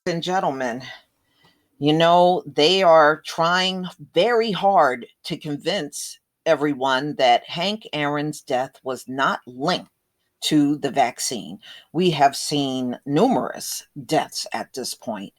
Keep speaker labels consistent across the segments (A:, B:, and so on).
A: And gentlemen, they are trying very hard to convince everyone that Hank Aaron's death was not linked to the vaccine. We have seen numerous deaths at this point,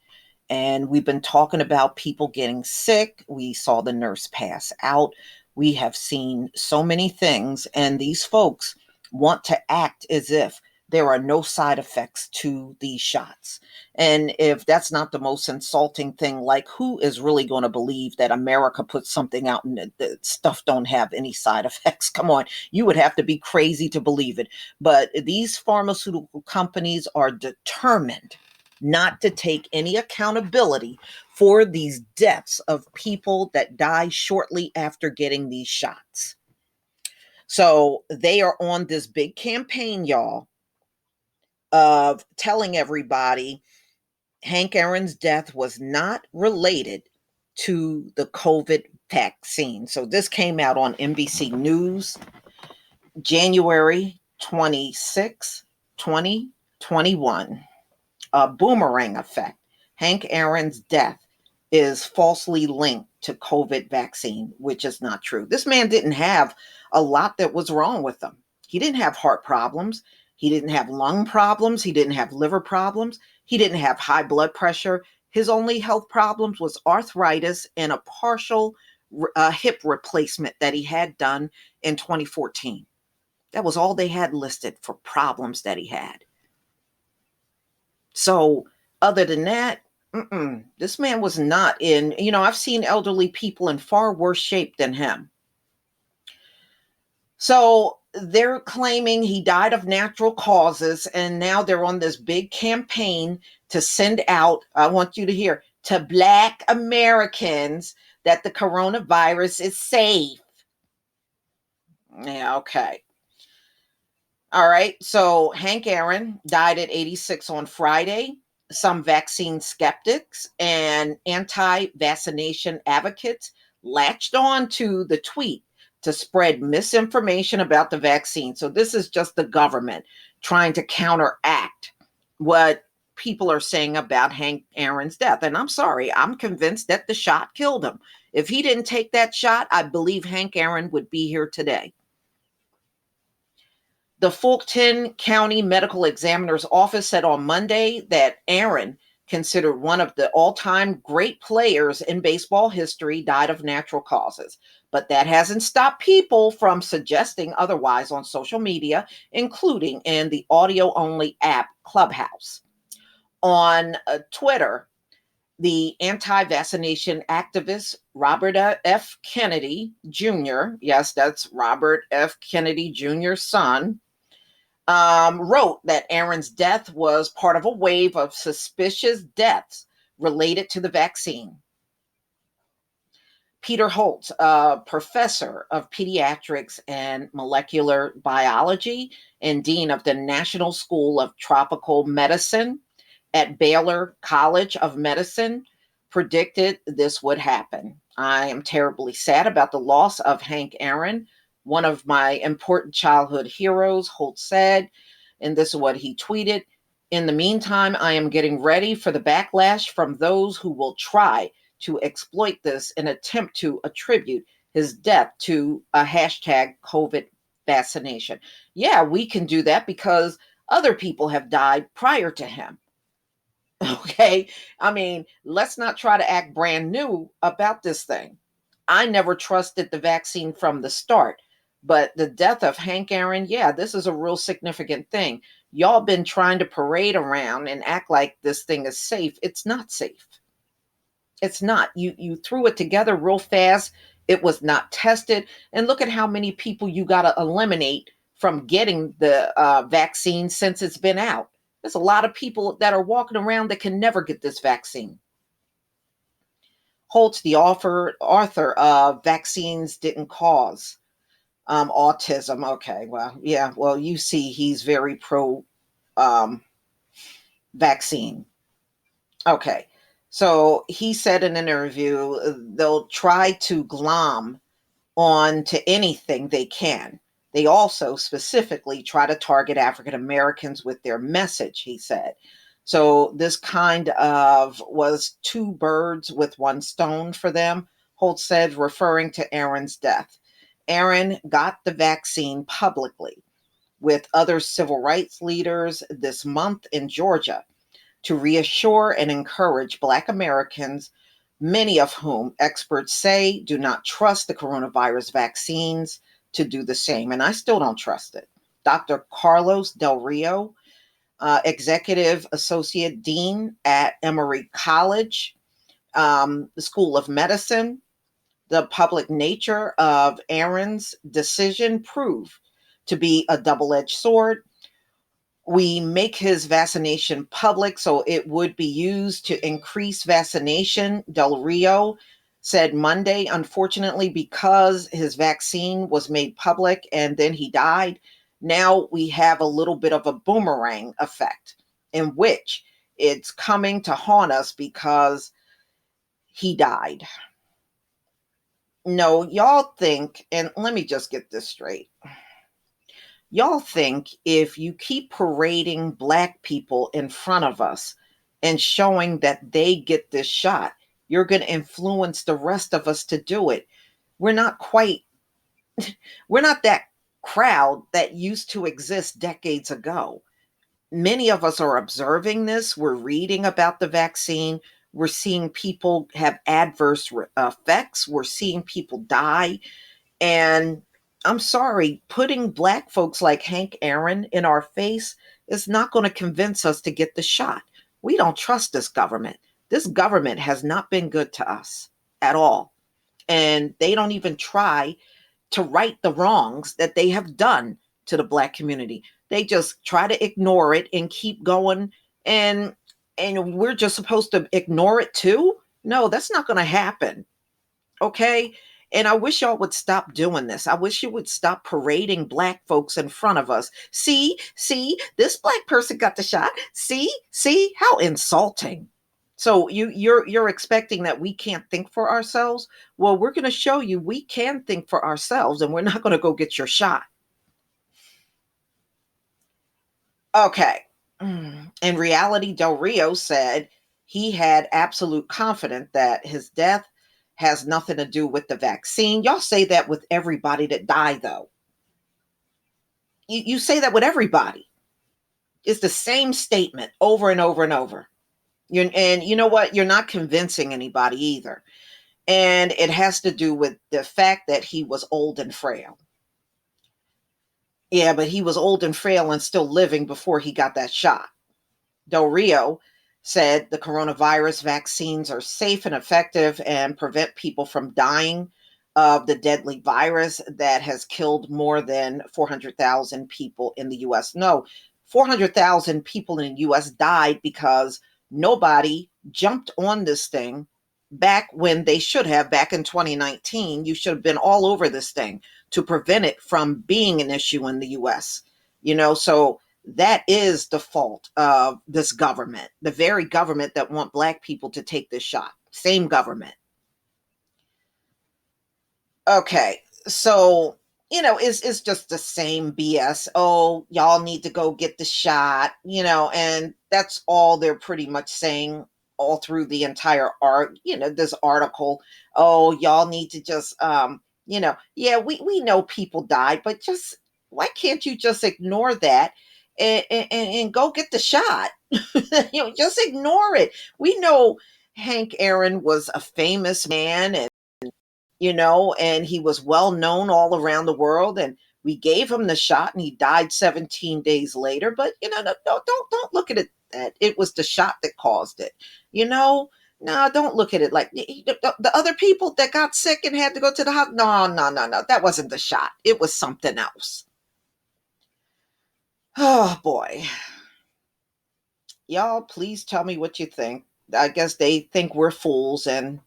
A: and we've been talking about people getting sick. We saw the nurse pass out. We have seen so many things, and these folks want to act as if there are no side effects to these shots. And if that's not the most insulting thing, like who is really going to believe that America puts something out and the stuff don't have any side effects? Come on, you would have to be crazy to believe it. But these pharmaceutical companies are determined not to take any accountability for these deaths of people that die shortly after getting these shots. So they are on this big campaign, y'all, of telling everybody Hank Aaron's death was not related to the COVID vaccine. So this came out on NBC News, January 26, 2021. A boomerang effect. Hank Aaron's death is falsely linked to COVID vaccine, which is not true. This man didn't have a lot that was wrong with him. He didn't have heart problems. He didn't have lung problems. He didn't have liver problems. He didn't have high blood pressure. His only health problems was arthritis and a partial hip replacement that he had done in 2014. That was all they had listed for problems that he had. So other than that, this man was not in, I've seen elderly people in far worse shape than him. So they're claiming he died of natural causes, and now they're on this big campaign to send out, I want you to hear, to Black Americans that the coronavirus is safe. Yeah, okay. All right. So Hank Aaron died at 86 on Friday. Some vaccine skeptics and anti-vaccination advocates latched on to the tweet to spread misinformation about the vaccine. So this is just the government trying to counteract what people are saying about Hank Aaron's death. And I'm sorry, I'm convinced that the shot killed him. If he didn't take that shot, I believe Hank Aaron would be here today. The Fulton County Medical Examiner's Office said on Monday that Aaron, considered one of the all-time great players in baseball history, died of natural causes. But that hasn't stopped people from suggesting otherwise on social media, including in the audio-only app Clubhouse. On Twitter, the anti-vaccination activist Robert F. Kennedy Jr., yes, that's Robert F. Kennedy Jr.'s son, wrote that Aaron's death was part of a wave of suspicious deaths related to the vaccine. Peter Holtz, a professor of pediatrics and molecular biology and dean of the National School of Tropical Medicine at Baylor College of Medicine, predicted this would happen. I am terribly sad about the loss of Hank Aaron, one of my important childhood heroes, Holt said, and this is what he tweeted. In the meantime, I am getting ready for the backlash from those who will try to exploit this and attempt to attribute his death to a hashtag COVID vaccination. Yeah, we can do that because other people have died prior to him. Okay. I mean, let's not try to act brand new about this thing. I never trusted the vaccine from the start. But the death of Hank Aaron, yeah, this is a real significant thing. Y'all been trying to parade around and act like this thing is safe. It's not safe. It's not. You threw it together real fast. It was not tested. And look at how many people you got to eliminate from getting the vaccine since it's been out. There's a lot of people that are walking around that can never get this vaccine. Holtz, the author of Vaccines Didn't Cause Autism. Okay, well, yeah, well, you see, he's very pro vaccine. Okay, so he said in an interview, they'll try to glom on to anything they can. They also specifically try to target African Americans with their message, he said. So this kind of was two birds with one stone for them, Holt said, referring to Aaron's death. Aaron got the vaccine publicly with other civil rights leaders this month in Georgia to reassure and encourage Black Americans, many of whom experts say do not trust the coronavirus vaccines, to do the same. And I still don't trust it. Dr. Carlos Del Rio, Executive Associate Dean at Emory College, the School of Medicine, the public nature of Aaron's decision proved to be a double edged sword. We make his vaccination public so it would be used to increase vaccination, Del Rio said Monday. Unfortunately, because his vaccine was made public and then he died, now we have a little bit of a boomerang effect in which it's coming to haunt us because he died. No, y'all think, and let me just get this straight. Y'all think if you keep parading Black people in front of us and showing that they get this shot, you're going to influence the rest of us to do it. We're not quite, we're not that crowd that used to exist decades ago. Many of us are observing this. We're reading about the vaccine. We're seeing people have adverse effects. We're seeing people die. And I'm sorry, putting Black folks like Hank Aaron in our face is not going to convince us to get the shot. We don't trust this government. This government has not been good to us at all. And they don't even try to right the wrongs that they have done to the Black community. They just try to ignore it and keep going. And we're just supposed to ignore it too? No, that's not going to happen. Okay? And I wish y'all would stop doing this. I wish you would stop parading Black folks in front of us. See, this Black person got the shot. See, how insulting. So you're expecting that we can't think for ourselves? Well, we're going to show you we can think for ourselves, and we're not going to go get your shot. Okay. In reality, Del Rio said he had absolute confidence that his death has nothing to do with the vaccine. Y'all say that with everybody that died, though. You say that with everybody. It's the same statement over and over and over. And you know what? You're not convincing anybody either. And it has to do with the fact that he was old and frail. Yeah, but he was old and frail and still living before he got that shot. Del Rio said the coronavirus vaccines are safe and effective and prevent people from dying of the deadly virus that has killed more than 400,000 people in the US. No, 400,000 people in the US died because nobody jumped on this thing back when they should have, back in 2019. You should have been all over this thing to prevent it from being an issue in the US. So that is the fault of this government, the very government that want Black people to take this shot. Same government. Okay, so it's just the same BS. Oh, y'all need to go get the shot, and that's all they're pretty much saying all through the entire this article. Oh, y'all need to just yeah, we know people died, but just why can't you just ignore that and go get the shot? Just ignore it. We know Hank Aaron was a famous man, and he was well known all around the world, and we gave him the shot and he died 17 days later. But don't look at it that it was the shot that caused it. No, don't look at it like the other people that got sick and had to go to the hospital. No, that wasn't the shot. It was something else. Oh boy. Y'all, please tell me what you think. I guess they think we're fools and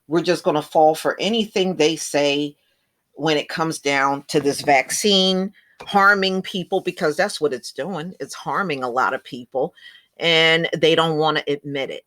A: we're just going to fall for anything they say when it comes down to this vaccine harming people, because that's what it's doing. It's harming a lot of people and they don't want to admit it.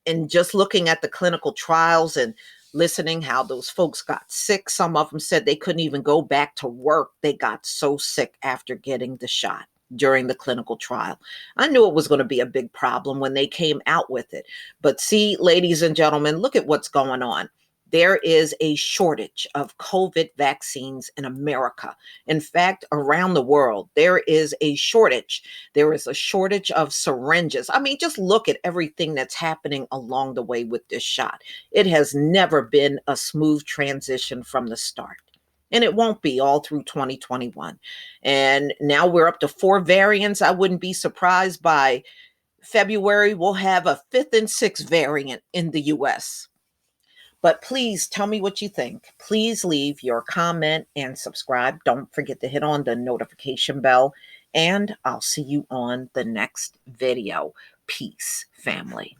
A: And just looking at the clinical trials and listening how those folks got sick, some of them said they couldn't even go back to work. They got so sick after getting the shot. during the clinical trial. I knew it was going to be a big problem when they came out with it. But see, ladies and gentlemen, look at what's going on. There is a shortage of COVID vaccines in America. In fact, around the world, there is a shortage. There is a shortage of syringes. I mean, just look at everything that's happening along the way with this shot. It has never been a smooth transition from the start. And it won't be all through 2021. And now we're up to 4 variants. I wouldn't be surprised by February, we'll have a fifth and sixth variant in the US. But please tell me what you think. Please leave your comment and subscribe. Don't forget to hit on the notification bell. And I'll see you on the next video. Peace, family.